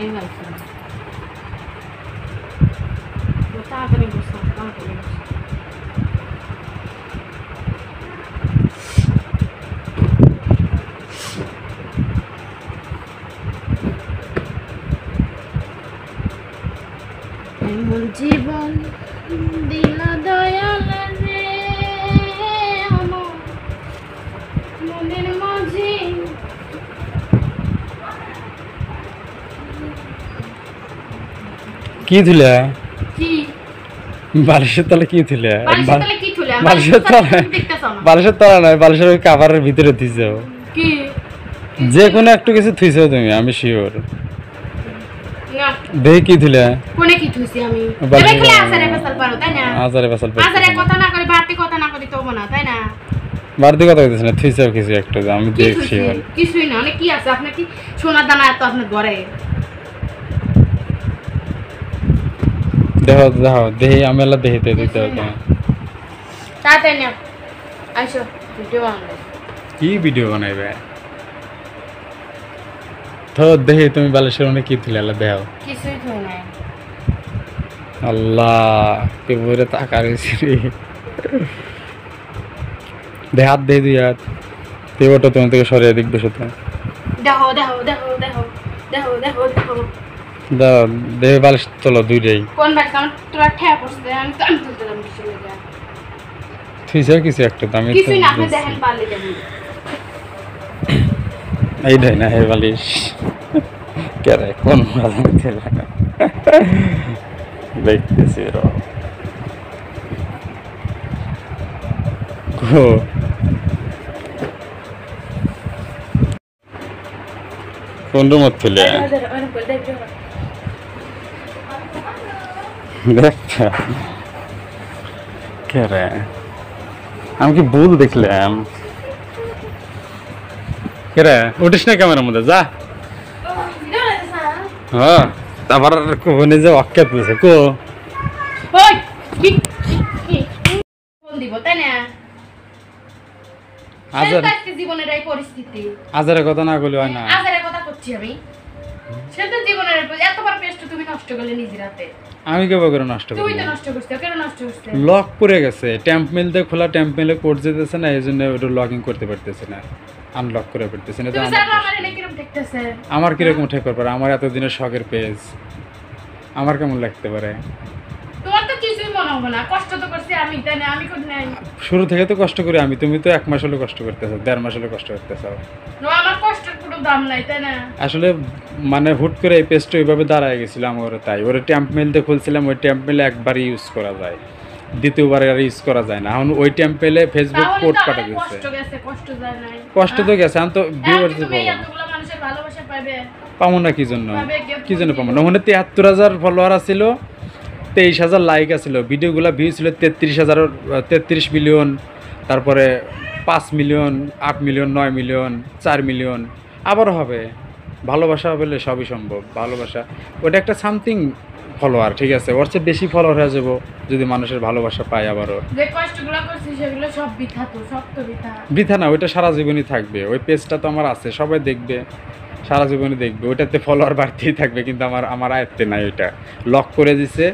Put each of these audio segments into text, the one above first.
এই গেছে তো তাড়াতাড়ি বসো তাড়াতাড়ি বসো এমন জীবন দিল দয়াল রে আমার মনের মাঝে কি দিলে কি বালিশের তলে কি দিলে বালিশের তলে কি থুলে বালিশের তলে বালিশের তলে নয় বালিশের ওই কাভারের ভিতরে দিছো কি যে কোনো একটু কিছু থুইছো তুমি আমি শিওর না দেখি কি দিলে কোনে কি থুইছি আমি তবে খালি আসারে ফেসাল পারো তাই না আজারে ফেসাল পারো আসারে কথা না করি বাড়তি কথা না করি তো না তাই না বাড়তি কথা কইতেছ না থুইছো কিছু একটু আমি দেখছি কিছুই না অনেক কি আছে আপনার কি সোনার দানা এত আপনার ঘরে দেখো দেখো দেখি আমি এলা দেখিতে দিতে হবে তাই না আইসো ভিডিও বানাবে কি ভিডিও বানাইবে তো দেখি তুমি বালিশের মনে কি দিলে এলা দেখো কিছুই থই নাই আল্লাহ কে বলে তাকা রইছি রে দেহাত দে দিয়াত তেবটা তোমার থেকে সরিয়ে দেখবে শুধু দেখো দেখো দেখো দেখো দেখো দেখো দেখো দা দে বালিশ চলো দুইটাই কোন বাস আমার তোরা ঠেয়া পড়ছে আমি তো আমি তুলতে দাম কিছু লেগে থিসে কিছু একটা দামি তো কিছুই না আপনি দেখেন পারলে দেখেন এই দেয় না হে বালিশ কে রে কোন মাঝে খেলা দেখতেছি র গো কোন রুম থেকে দেখতে কে রে আমি কি ভুল দেখলাম কে রে উঠিস না ক্যামেরার মধ্যে যা হ্যাঁ তারপর কোনে যে অক্কাত বসে কো ওই কি ফোন দিব তাই না আজার আজকে জীবনের এই পরিস্থিতি আজারের কথা না বলি হয় না আজারের কথা করছি আমি সে তো জীবনের এতবার পেস্ট তুমি নষ্ট করলে নিজের হাতে আমি কেবল করে নষ্ট তুই করি তো নষ্ট করছিস কেন নষ্ট করছিস লক পড়ে গেছে ট্যাম্প মিলতে খোলা ট্যাম্প মিলে কোড যেতেছে না এই জন্য ওটা লগইন করতে পারতেছে না আনলক করে পারতেছে না তো তুমি জানো আমার এটা কিরকম দেখতেছে আমার কিরকম ঠিক করতে পারে আমার এতদিনের শখের পেজ আমার কেমন লাগতে পারে তোমার তো কিছুই মনে হবে না কষ্ট তো করছি আমি তাই না আমি করি নাই শুরু থেকে তো কষ্ট করি আমি তুমি তো 1 মাস হলো কষ্ট করতেছো 1.5 মাস হলো কষ্ট করতেছো আমার কষ্টের কোনো দাম নাই তাই না আসলে মানে হুট করে এই পেজটা ওইভাবে দাঁড়ায় গেছিল আমার তাই ওরে ট্যাম্প মেলতে খুলছিলাম ওই ট্যাম্প মেলে একবারই ইউজ করা যায় দ্বিতীয়বার আর ইউজ করা যায় না এখন ওই ট্যাম্প মেলে ফেসবুক কোড পাঠা দিয়েছে কষ্ট গেছে কষ্ট যায় নাই কষ্ট তো গেছে আমি তো ভিউয়ার্স তুমি এতগুলো মানুষের ভালোবাসা পাবে পাবো না কি জন্য পাবো না ওখানে 73,000 ফলোয়ার আছিল 23,000 লাইক আছিল ভিডিওগুলো ভিউ ছিল 33 মিলিয়ন তারপরে 5 মিলিয়ন 8 মিলিয়ন 9 মিলিয়ন 4 মিলিয়ন আবার হবে ভালোবাসা পেলে সবই সম্ভব ভালোবাসা ওটা একটা সামথিং ফলোয়ার ঠিক আছে ওর চেয়ে বেশি ফলোয়ার হয়ে যাবো যদি মানুষের ভালোবাসা পায় আবারও যে কষ্টগুলো করছি সেগুলো সব বৃথা তো সব তো বৃথা বৃথা না ওইটা সারা জীবনই থাকবে ওই পেজটা তো আমার আছে সবাই দেখবে সারা জীবনই দেখবে ওইটাতে ফলোয়ার বাড়তেই থাকবে কিন্তু আমার আয়ত্তে নাই ওইটা লক করে দিছে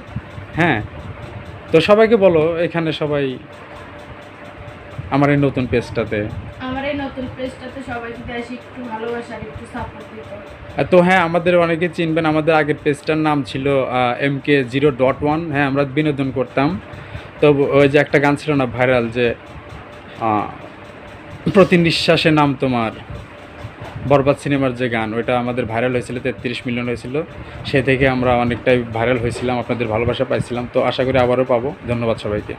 হ্যাঁ তো সবাইকে বলো এখানে সবাই আমার এই নতুন পেজটাতে আমার এই নতুন পেজটাতে সবাই যদি আসি একটু ভালোবাসা একটু সাপোর্ট দিত তো হ্যাঁ আমাদের অনেকে চিনবেন আমাদের আগের পেজটার নাম ছিল MK0.1 হ্যাঁ আমরা বিনোদন করতাম তো ওই যে একটা গান ছিল না ভাইরাল যে প্রতি নিঃশ্বাসে নাম তোমার বরবাদ সিনেমার যে গান ওইটা আমাদের ভাইরাল হয়েছিল 33 মিলিয়ন হয়েছিল সে থেকে আমরা অনেকটাই ভাইরাল হয়েছিলাম আপনাদের ভালোবাসা পাইছিলাম তো আশা করি আবারও পাবো ধন্যবাদ সবাইকে